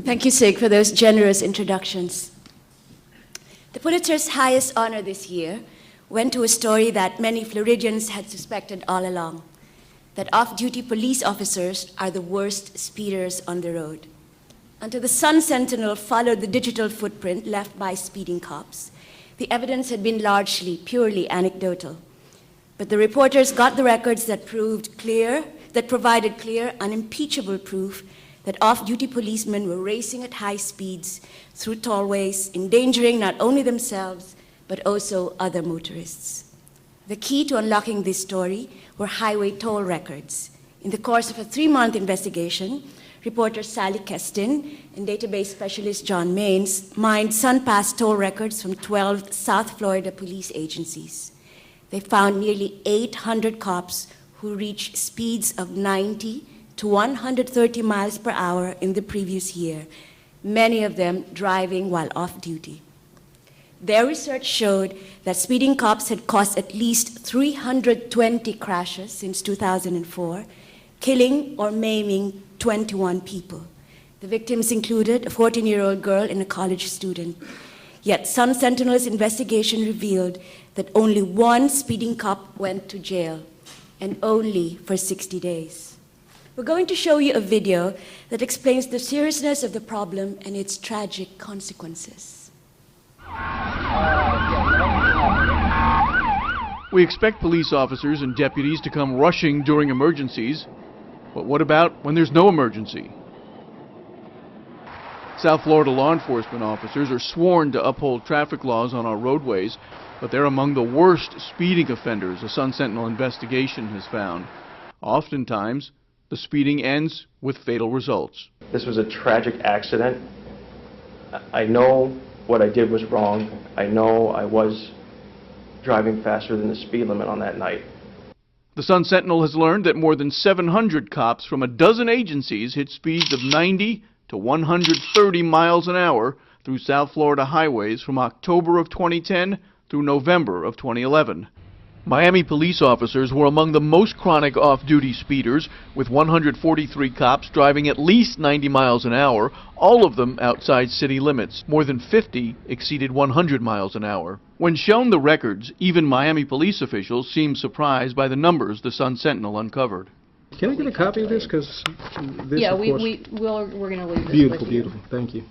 Thank you, Sig, for those generous introductions. The Pulitzer's highest honor this year went to a story that many Floridians had suspected all along, that off-duty police officers are the worst speeders on the road. Until the Sun Sentinel followed the digital footprint left by speeding cops, the evidence had been largely, purely anecdotal. But the reporters got the records that provided clear, unimpeachable proof that off-duty policemen were racing at high speeds through tollways, endangering not only themselves, but also other motorists. The key to unlocking this story were highway toll records. In the course of a 3-month investigation, reporter Sally Kestin and database specialist John Maines mined SunPass toll records from 12 South Florida police agencies. They found nearly 800 cops who reached speeds of 90 to 130 miles per hour in the previous year, many of them driving while off duty. Their research showed that speeding cops had caused at least 320 crashes since 2004, killing or maiming 21 people. The victims included a 14-year-old girl and a college student. Yet Sun Sentinel's investigation revealed that only one speeding cop went to jail, and only for 60 days. We're going to show you a video that explains the seriousness of the problem and its tragic consequences. We expect police officers and deputies to come rushing during emergencies, but what about when there's no emergency? South Florida law enforcement officers are sworn to uphold traffic laws on our roadways, but they're among the worst speeding offenders a Sun Sentinel investigation has found. Oftentimes, the speeding ends with fatal results. This was a tragic accident. I know what I did was wrong. I know I was driving faster than the speed limit on that night. The Sun Sentinel has learned that more than 700 cops from a dozen agencies hit speeds of 90 to 130 miles an hour through South Florida highways from October of 2010 through November of 2011. Miami police officers were among the most chronic off-duty speeders, with 143 cops driving at least 90 miles an hour, all of them outside city limits. More than 50 exceeded 100 miles an hour. When shown the records, even Miami police officials seemed surprised by the numbers the Sun Sentinel uncovered. Can I get a copy of this? Because this, yeah, of course, we're going to leave this beautiful, with you. beautiful. Thank you.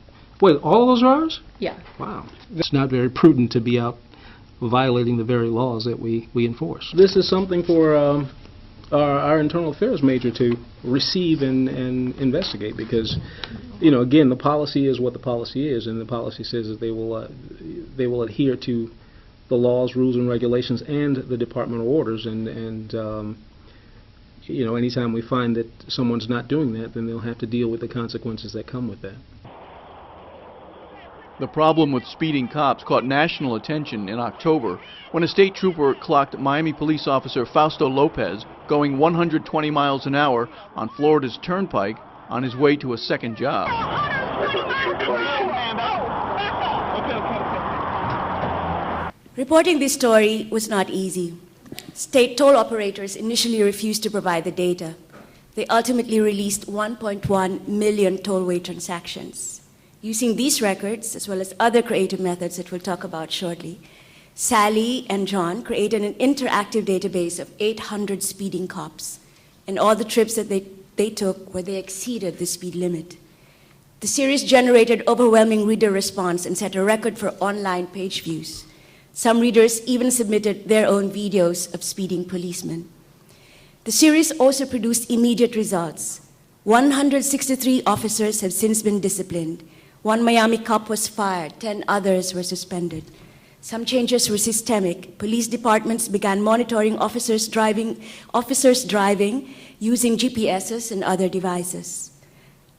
Wait, all those drivers? Yeah. Wow. It's not very prudent to be out violating the very laws that we enforce. This is something for our internal affairs major to receive and investigate, because, you know, again, the policy is what the policy is, and the policy says that they will adhere to the laws, rules, and regulations, and the departmental orders, and you know, anytime we find that someone's not doing that, then they'll have to deal with the consequences that come with that. The problem with speeding cops caught national attention in October when a state trooper clocked Miami police officer Fausto Lopez going 120 miles an hour on Florida's Turnpike on his way to a second job. Reporting this story was not easy. State toll operators initially refused to provide the data. They ultimately released 1.1 million tollway transactions. Using these records, as well as other creative methods that we'll talk about shortly, Sally and John created an interactive database of 800 speeding cops and all the trips that they took where they exceeded the speed limit. The series generated overwhelming reader response and set a record for online page views. Some readers even submitted their own videos of speeding policemen. The series also produced immediate results. 163 officers have since been disciplined. 1 Miami cop was fired, 10 others were suspended. Some changes were systemic. Police departments began monitoring officers driving using GPSs and other devices.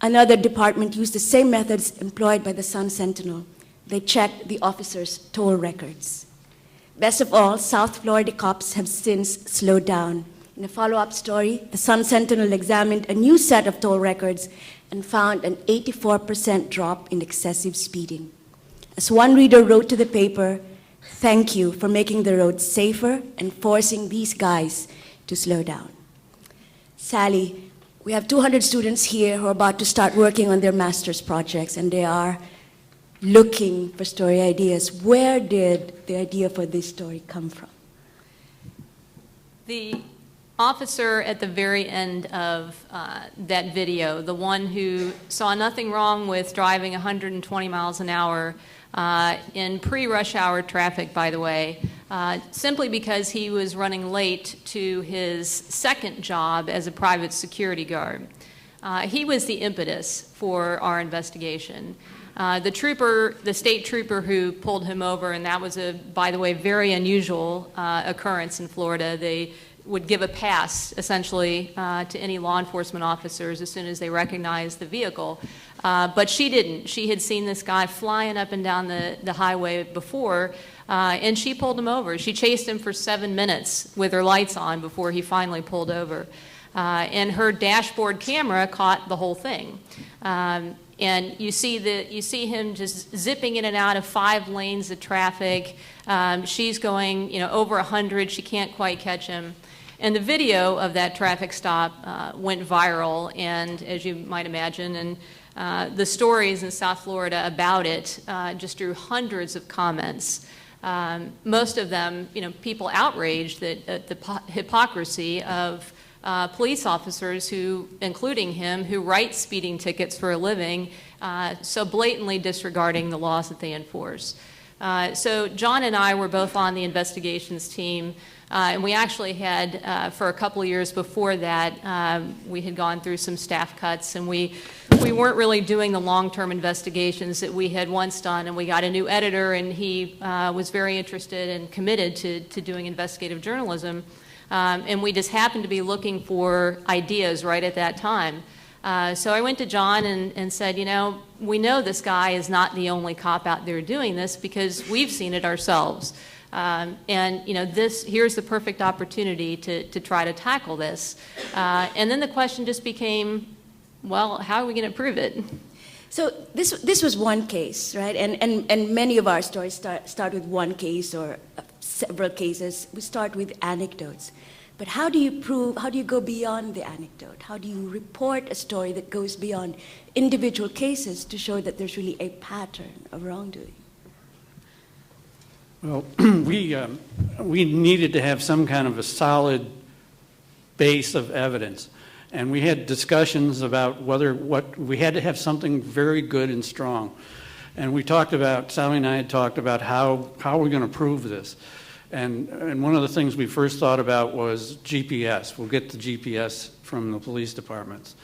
Another department used the same methods employed by the Sun Sentinel. They checked the officers' toll records. Best of all, South Florida cops have since slowed down. In a follow-up story, the Sun Sentinel examined a new set of toll records and found an 84% drop in excessive speeding. As one reader wrote to the paper, "Thank you for making the roads safer and forcing these guys to slow down." Sally, We have 200 students here who are about to start working on their master's projects, and they are looking for story ideas. Where did the idea for this story come from? The officer at the very end of that video, the one who saw nothing wrong with driving 120 miles an hour in pre-rush hour traffic, by the way, simply because he was running late to his second job as a private security guard. He was the impetus for our investigation. The state trooper who pulled him over, and that was by the way, very unusual occurrence in Florida. They would give a pass, essentially, to any law enforcement officers as soon as they recognized the vehicle. But she didn't. She had seen this guy flying up and down the highway before, and she pulled him over. She chased him for 7 minutes with her lights on before he finally pulled over. And her dashboard camera caught the whole thing. And you see him just zipping in and out of 5 lanes of traffic. She's going, over 100. She can't quite catch him. And the video of that traffic stop went viral, and as you might imagine, and the stories in South Florida about it just drew hundreds of comments. Most of them, people outraged at the hypocrisy of police officers who, including him, who write speeding tickets for a living, so blatantly disregarding the laws that they enforce. So John and I were both on the investigations team, and we actually had, for a couple of years before that, we had gone through some staff cuts, and we weren't really doing the long-term investigations that we had once done, and we got a new editor, and he was very interested and committed to doing investigative journalism. And we just happened to be looking for ideas right at that time. So I went to John and said, we know this guy is not the only cop out there doing this because we've seen it ourselves. And here's the perfect opportunity to try to tackle this. And then the question just became, well, how are we going to prove it? So this was one case, right? And many of our stories start with one case or several cases. We start with anecdotes. But how do you go beyond the anecdote? How do you report a story that goes beyond individual cases to show that there's really a pattern of wrongdoing? Well, we needed to have some kind of a solid base of evidence. And we had discussions about we had to have something very good and strong. And Sally and I had talked about how are we going to prove this? And one of the things we first thought about was GPS. We'll get the GPS from the police departments.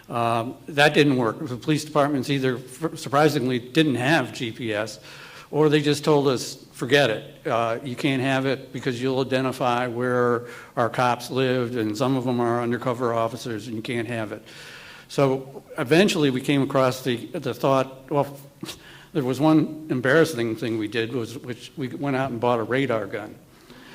That didn't work. The police departments either, surprisingly, didn't have GPS, or they just told us, forget it. You can't have it because you'll identify where our cops lived, and some of them are undercover officers, and you can't have it. So eventually we came across the thought, well, there was one embarrassing thing we did, which we went out and bought a radar gun.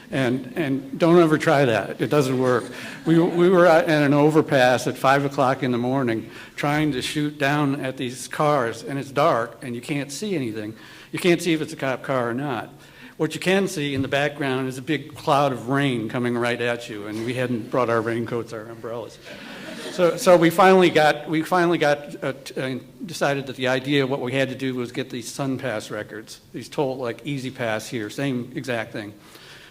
And don't ever try that. It doesn't work. We were at an overpass at 5 o'clock in the morning trying to shoot down at these cars, and it's dark, and you can't see anything. You can't see if it's a cop car or not. What you can see in the background is a big cloud of rain coming right at you, and we hadn't brought our raincoats, our umbrellas. So we finally decided that the idea of what we had to do was get these SunPass records, these toll, like Easy Pass here, same exact thing.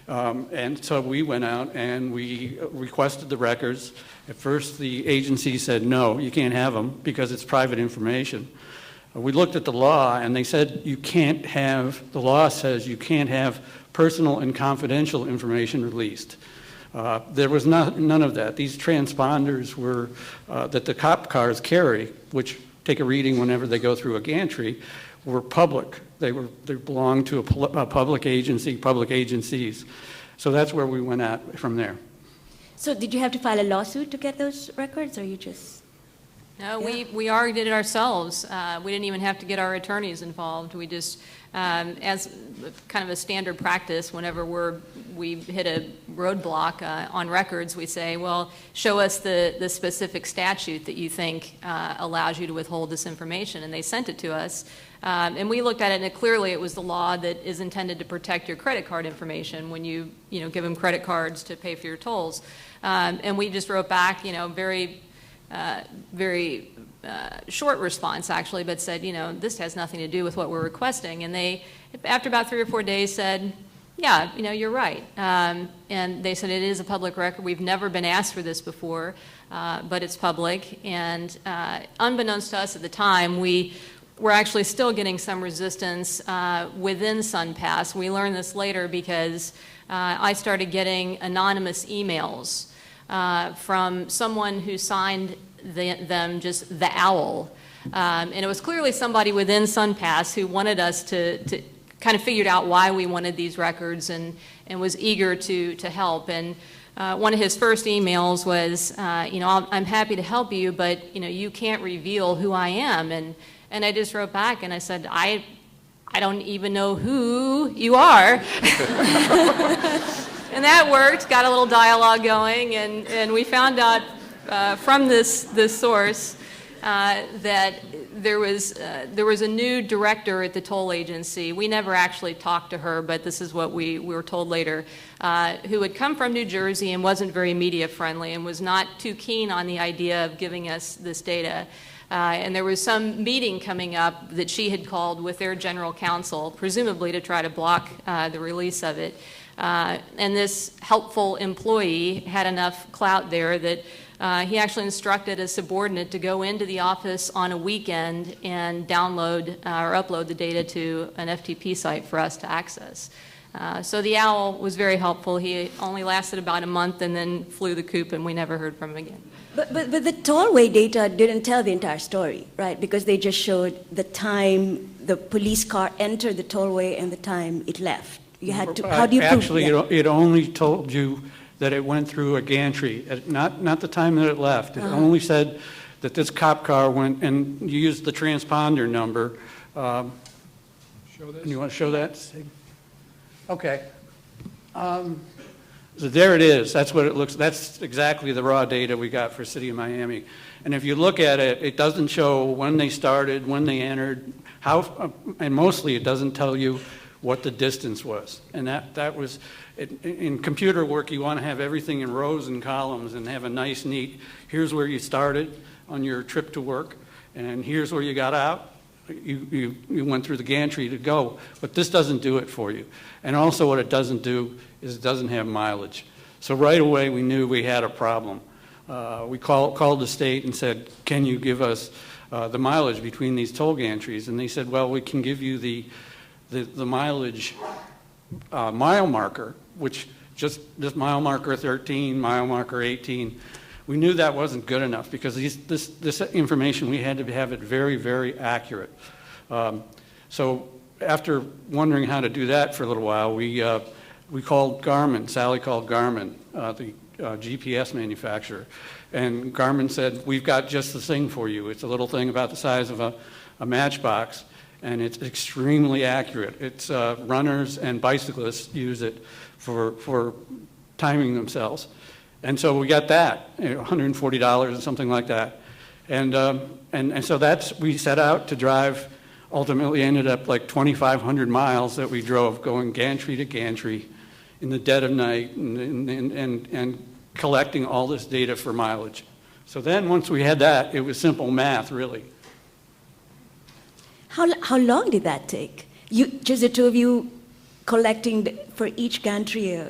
And so we went out and we requested the records. At first the agency said, no, you can't have them because it's private information. We looked at the law and they said the law says you can't have personal and confidential information released. There was none of that. These transponders were that the cop cars carry, which take a reading whenever they go through a gantry, were public. They belonged to a public agency, public agencies. So that's where we went at from there. So did you have to file a lawsuit to get those records, or you just? No, we already did it ourselves. We didn't even have to get our attorneys involved. We just, as kind of a standard practice, whenever we hit a roadblock on records, we say, well, show us the specific statute that you think allows you to withhold this information. And they sent it to us. And we looked at it, and clearly it was the law that is intended to protect your credit card information when you give them credit cards to pay for your tolls. And we just wrote back, very very short response, actually, but said, you know, this has nothing to do with what we're requesting. And they, after about 3 or 4 days, said, yeah, you know, you're right. And they said it is a public record. We've never been asked for this before, but it's public. And unbeknownst to us at the time, we were actually still getting some resistance within SunPass. We learned this later because I started getting anonymous emails from someone who signed them just the Owl. And it was clearly somebody within SunPass who wanted us to kind of figured out why we wanted these records and was eager to help. And one of his first emails was, you know, I'm happy to help you, but, you know, you can't reveal who I am. And I just wrote back and I said, I don't even know who you are. And that worked, got a little dialogue going, and we found out from this source that there was a new director at the toll agency. We never actually talked to her, but this is what we were told later, who had come from New Jersey and wasn't very media friendly and was not too keen on the idea of giving us this data. And there was some meeting coming up that she had called with their general counsel, presumably to try to block the release of it. And this helpful employee had enough clout there that he actually instructed a subordinate to go into the office on a weekend and download or upload the data to an FTP site for us to access. So the Owl was very helpful. He only lasted about a month and then flew the coop, and we never heard from him again. But the tollway data didn't tell the entire story, right? Because they just showed the time the police car entered the tollway and the time it left. You had to, how do you prove Actually, it only told you that it went through a gantry, not the time that it left. It only said that this cop car went, and you used the transponder number. Show this? You want to show that? Okay. So there it is. That's what it looks. That's exactly the raw data we got for City of Miami. And if you look at it, it doesn't show when they started, when they entered, how, and mostly it doesn't tell you what the distance was. And that was, in computer work, you want to have everything in rows and columns and have a nice, neat, here's where you started on your trip to work, and here's where you got out. You went through the gantry to go, but this doesn't do it for you. And also what it doesn't do is it doesn't have mileage. So right away we knew we had a problem. We called the state and said, can you give us the mileage between these toll gantries? And they said, well, we can give you the mileage mile marker, which just mile marker 13, mile marker 18. We knew that wasn't good enough because this information, we had to have it very, very accurate. So after wondering how to do that for a little while, we called Garmin. Sally called Garmin, the GPS manufacturer. And Garmin said, we've got just the thing for you. It's a little thing about the size of a matchbox, and it's extremely accurate. It's runners and bicyclists use it for timing themselves. And so we got that, $140 or something like that. And so we set out to drive, ultimately ended up like 2,500 miles that we drove going gantry to gantry in the dead of night and collecting all this data for mileage. So then once we had that, it was simple math, really. How long did that take? Just the two of you collecting for each gantry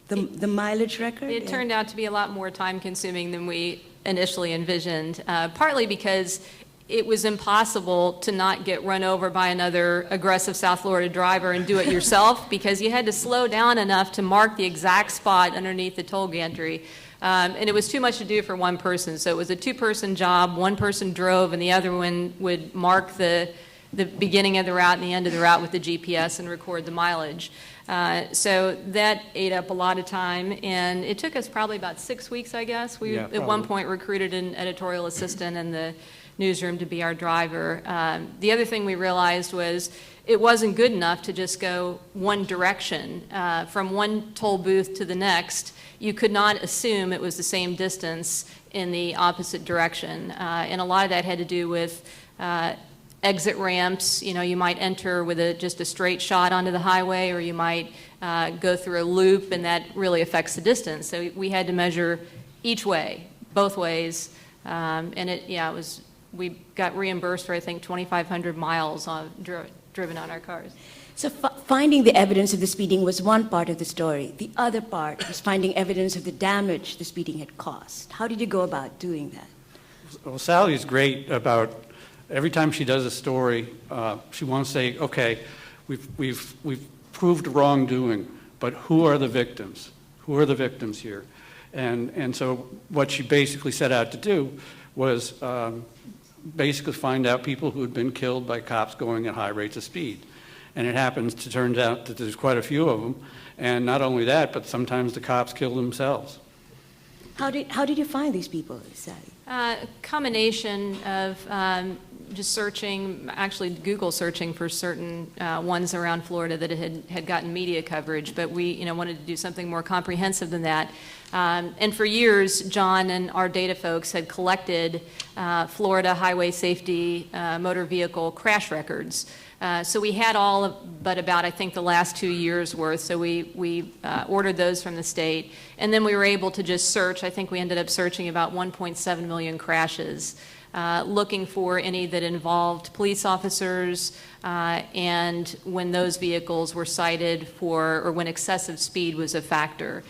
the mileage record? It turned out to be a lot more time-consuming than we initially envisioned, partly because it was impossible to not get run over by another aggressive South Florida driver and do it yourself, because you had to slow down enough to mark the exact spot underneath the toll gantry. And it was too much to do for one person, so it was a two-person job. One person drove, and the other one would mark the beginning of the route and the end of the route with the GPS and record the mileage. So that ate up a lot of time, and it took us probably about 6 weeks, I guess. We, at one point, recruited an editorial assistant in the newsroom to be our driver. The other thing we realized was it wasn't good enough to just go one direction. From one toll booth to the next, you could not assume it was the same distance in the opposite direction. And a lot of that had to do with exit ramps. You know, you might enter with just a straight shot onto the highway, or you might go through a loop, and that really affects the distance. So we had to measure each way, both ways, We got reimbursed for, I think, 2,500 miles driven on our cars. So finding the evidence of the speeding was one part of the story. The other part was finding evidence of the damage the speeding had caused. How did you go about doing that? Well, Sally's great about every time she does a story, she wants to say, okay, we've proved wrongdoing, but who are the victims? Who are the victims here? And so what she basically set out to do was basically find out people who had been killed by cops going at high rates of speed. And it happens to turn out that there's quite a few of them. And not only that, but sometimes the cops kill themselves. How did you find these people, Sally? A combination of just searching, actually Google searching for certain ones around Florida that had gotten media coverage, but we wanted to do something more comprehensive than that. And for years, John and our data folks had collected Florida highway safety motor vehicle crash records. So we had but about, I think, the last 2 years' worth. So we ordered those from the state. And then we were able to just search. I think we ended up searching about 1.7 million crashes, looking for any that involved police officers and when those vehicles were cited for, or when excessive speed was a factor.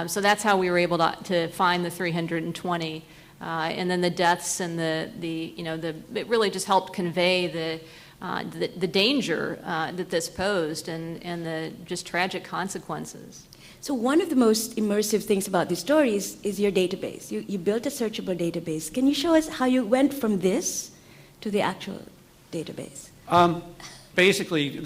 So that's how we were able to find the 320. And then the deaths and it really just helped convey the danger that this posed and the just tragic consequences. So one of the most immersive things about these stories is your database. You built a searchable database. Can you show us how you went from this to the actual database? Basically,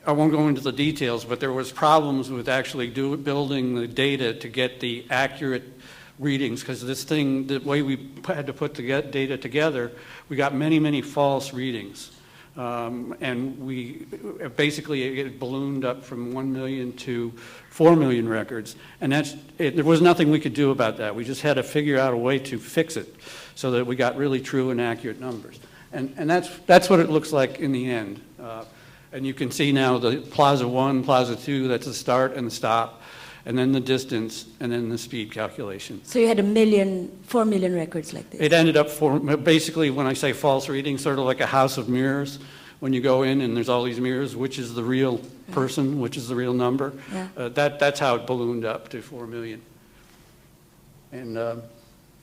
I won't go into the details, but there was problems with actually building the data to get the accurate readings, because the way we had to put the data together, we got many, many false readings. And it ballooned up from 1 million to 4 million records. And there was nothing we could do about that. We just had to figure out a way to fix it so that we got really true and accurate numbers. And that's what it looks like in the end. And you can see now the Plaza 1, Plaza 2, that's the start and the stop, and then the distance, and then the speed calculation. So you had 4 million records like this? It ended up basically, when I say false reading, sort of like a house of mirrors. When you go in and there's all these mirrors, which is the real person, which is the real number. Yeah. That's how it ballooned up to 4 million. And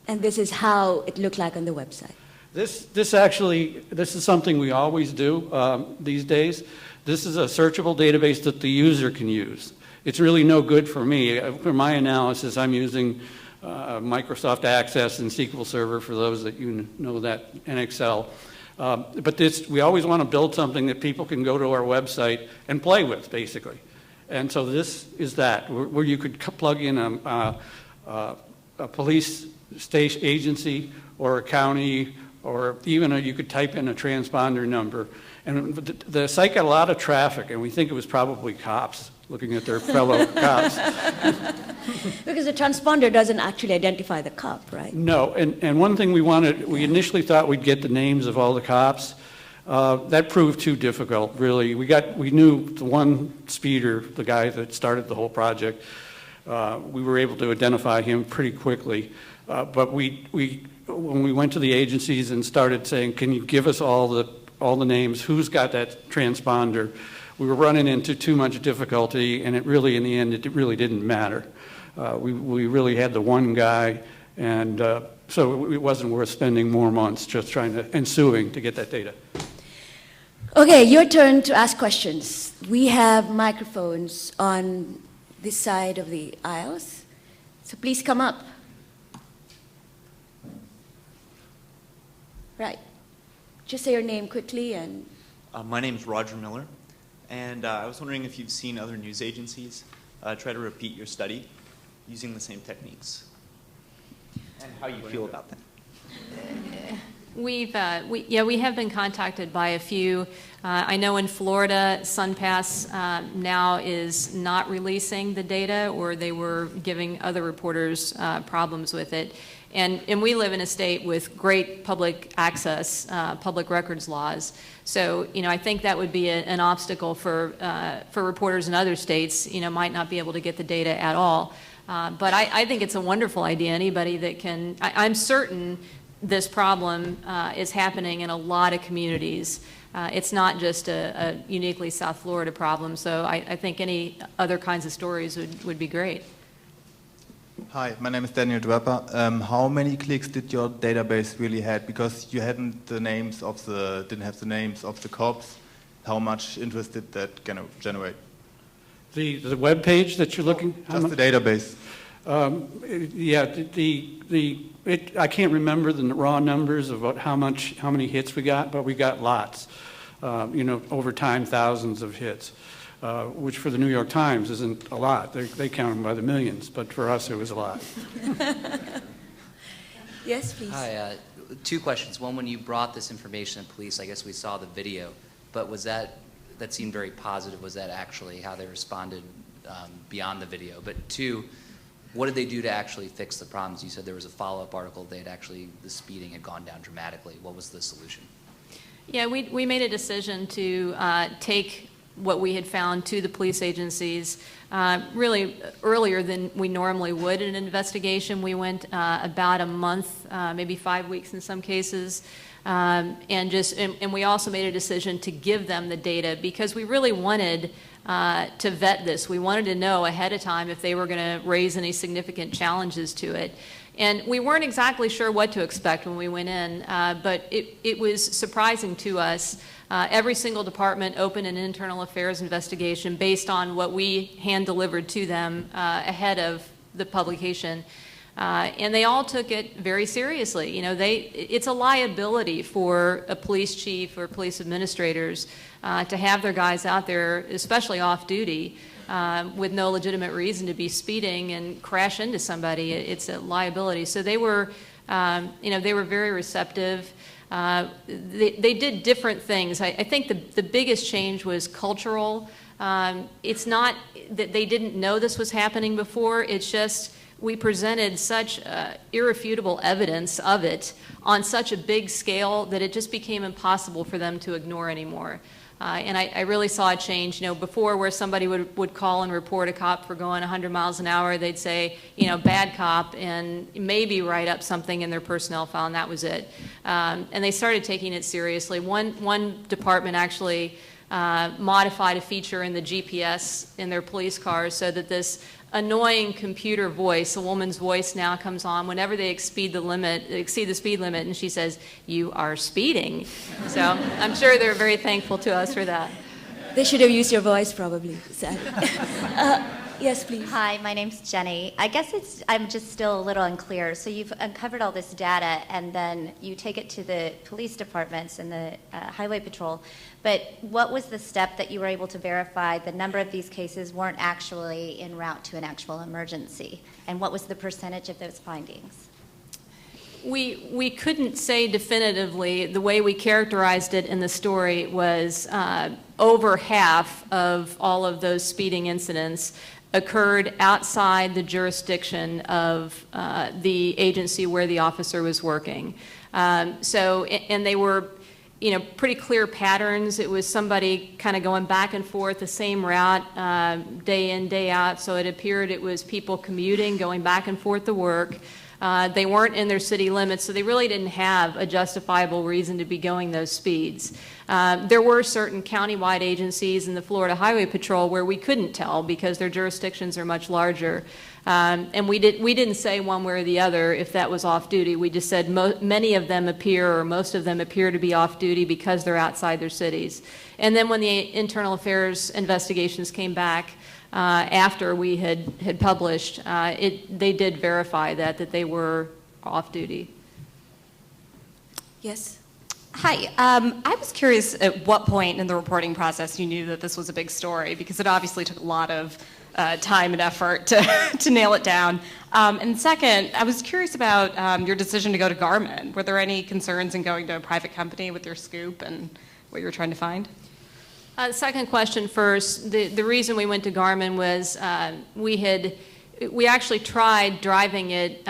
this is how it looked like on the website? This is something we always do these days. This is a searchable database that the user can use. It's really no good for me. For my analysis, I'm using Microsoft Access and SQL Server, for those that you know that, and Excel. But we always want to build something that people can go to our website and play with, basically. And so this is that, where you could plug in a police station agency or a county, or even you could type in a transponder number. And the site got a lot of traffic, and we think it was probably cops looking at their fellow cops. Because the transponder doesn't actually identify the cop, right? No, and one thing we initially thought we'd get the names of all the cops. That proved too difficult, really. We knew the one speeder, the guy that started the whole project. We were able to identify him pretty quickly. But when we went to the agencies and started saying, can you give us all the names, who's got that transponder, we were running into too much difficulty, and in the end, it really didn't matter. We really had the one guy, and so it wasn't worth spending more months just suing to get that data. Okay, your turn to ask questions. We have microphones on this side of the aisles, so please come up. Right. Just say your name quickly and... My name is Roger Miller, and I was wondering if you've seen other news agencies try to repeat your study using the same techniques, and how you feel about that. We have been contacted by a few. I know in Florida, SunPass now is not releasing the data, or they were giving other reporters problems with it. And we live in a state with great public access, public records laws. So, I think that would be an obstacle for reporters in other states, might not be able to get the data at all. But I think it's a wonderful idea. Anybody that can, I'm certain this problem is happening in a lot of communities. It's not just a uniquely South Florida problem, so I think any other kinds of stories would be great. Hi, my name is Daniel Dwapper. How many clicks did your database really had? Because you didn't have the names of the cops. How much interest did that generate? The web page that you're looking at? Just the database. I can't remember the raw numbers of how many hits we got, but we got lots. Over time, thousands of hits. Which for the New York Times isn't a lot. They count them by the millions, but for us it was a lot. Yes, please. Hi, two questions. One, when you brought this information to police, I guess we saw the video, but was that seemed very positive. Was that actually how they responded beyond the video? But two, what did they do to actually fix the problems? You said there was a follow-up article. The speeding had gone down dramatically. What was the solution? Yeah, we made a decision to take what we had found to the police agencies really earlier than we normally would in an investigation. We went about a month, maybe 5 weeks in some cases, and we also made a decision to give them the data because we really wanted to vet this. We wanted to know ahead of time if they were going to raise any significant challenges to it. And we weren't exactly sure what to expect when we went in, but it was surprising to us. Every single department opened an internal affairs investigation based on what we hand-delivered to them ahead of the publication. And they all took it very seriously. It's a liability for a police chief or police administrators to have their guys out there, especially off-duty, with no legitimate reason to be speeding and crash into somebody. It's a liability. So they were, they were very receptive. They did different things. I think the biggest change was cultural. It's not that they didn't know this was happening before. It's just we presented such irrefutable evidence of it on such a big scale that it just became impossible for them to ignore anymore. And I really saw a change. Before where somebody would call and report a cop for going 100 miles an hour, they'd say, bad cop, and maybe write up something in their personnel file, and that was it. And they started taking it seriously. One department actually modified a feature in the GPS in their police cars so that this annoying computer voice, a woman's voice now comes on whenever they exceed the speed limit, and she says, "You are speeding." So I'm sure they're very thankful to us for that. They should have used your voice, probably. Yes, please. Hi, my name's Jenny. I guess I'm just still a little unclear. So you've uncovered all this data, and then you take it to the police departments and the highway patrol. But what was the step that you were able to verify the number of these cases weren't actually en route to an actual emergency? And what was the percentage of those findings? We couldn't say definitively. The way we characterized it in the story was over half of all of those speeding incidents occurred outside the jurisdiction of the agency where the officer was working. And they were, pretty clear patterns. It was somebody kind of going back and forth the same route day in, day out. So it appeared it was people commuting, going back and forth to work. They weren't in their city limits, so they really didn't have a justifiable reason to be going those speeds. There were certain countywide agencies in the Florida Highway Patrol where we couldn't tell because their jurisdictions are much larger. And we didn't say one way or the other if that was off-duty. We just said many of them appear, or most of them appear to be off-duty because they're outside their cities. And then when the internal affairs investigations came back, after we had published, they did verify that they were off-duty. Yes. Hi. I was curious at what point in the reporting process you knew that this was a big story, because it obviously took a lot of time and effort to nail it down. And second, I was curious about your decision to go to Garmin. Were there any concerns in going to a private company with your scoop and what you were trying to find? Second question first. The reason we went to Garmin was we actually tried driving it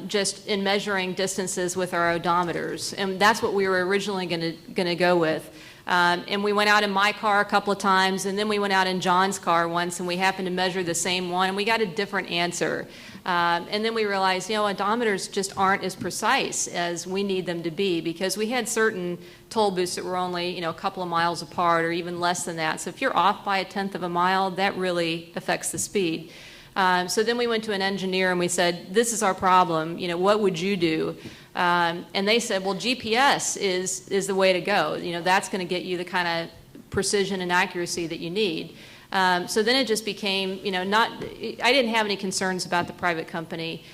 just in measuring distances with our odometers, and that's what we were originally going to go with. And we went out in my car a couple of times, and then we went out in John's car once, and we happened to measure the same one, and we got a different answer. And then we realized, odometers just aren't as precise as we need them to be, because we had certain toll booths that were only, a couple of miles apart or even less than that. So if you're off by 1/10 of a mile, that really affects the speed. So then we went to an engineer and we said, this is our problem, what would you do? And they said, well, GPS is the way to go. That's going to get you the kind of precision and accuracy that you need. So then it just became, I didn't have any concerns about the private company.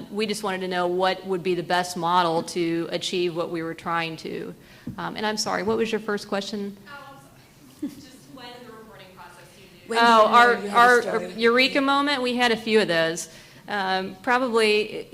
We just wanted to know what would be the best model to achieve what we were trying to. And I'm sorry, what was your first question? Just when in the reporting process you knew. Our Eureka moment, we had a few of those. Probably,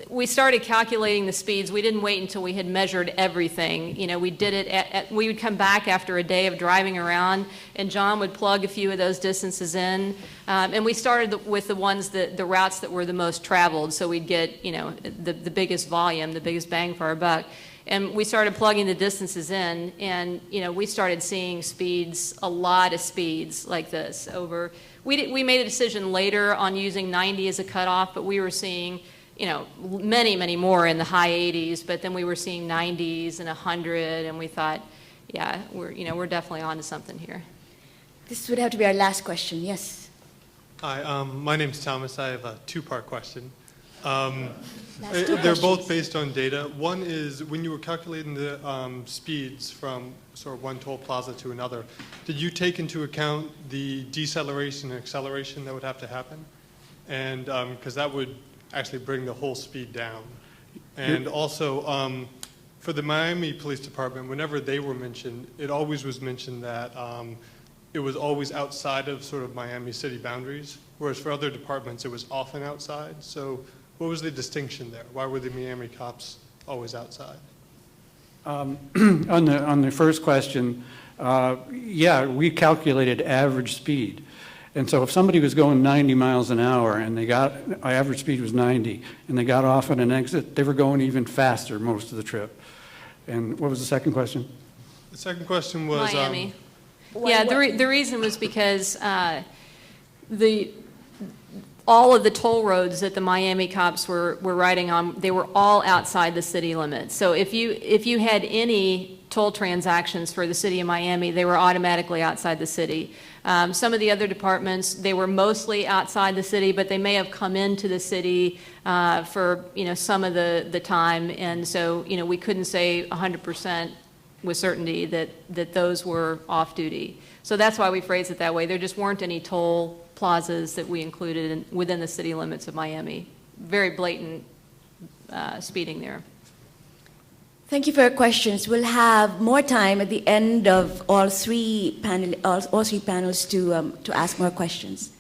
we started calculating the speeds. We didn't wait until we had measured everything. We did it we would come back after a day of driving around, and John would plug a few of those distances in. And we started with the routes that were the most traveled, so we'd get, the biggest volume, the biggest bang for our buck. And we started plugging the distances in, and we started seeing speeds, a lot of speeds like this over. We made a decision later on using 90 as a cutoff, but we were seeing, many, many more in the high 80s. But then we were seeing 90s and 100, and we thought, yeah, we're definitely onto something here. This would have to be our last question. Yes. Hi, my name's Thomas. I have a two-part question. Last two They're both questions. based on data. One is when you were calculating the speeds from sort of one toll plaza to another, did you take into account the deceleration and acceleration that would have to happen? And because that would actually bring the whole speed down. And also, for the Miami Police Department, whenever they were mentioned, it always was mentioned that it was always outside of sort of Miami city boundaries, whereas for other departments, it was often outside. So what was the distinction there? Why were the Miami cops always outside? On the first question, yeah, we calculated average speed. And so if somebody was going 90 miles an hour and our average speed was 90, and they got off at an exit, they were going even faster most of the trip. And what was the second question? The second question was... Miami. Yeah, the reason was because all of the toll roads that the Miami cops were riding on, they were all outside the city limits. So if you had any toll transactions for the city of Miami, they were automatically outside the city. Some of the other departments, they were mostly outside the city, but they may have come into the city for some of the time, and so we couldn't say 100% with certainty that those were off duty. So that's why we phrased it that way. There just weren't any toll plazas that we included within the city limits of Miami. Very blatant speeding there. Thank you for your questions. We'll have more time at the end of all three panels to ask more questions.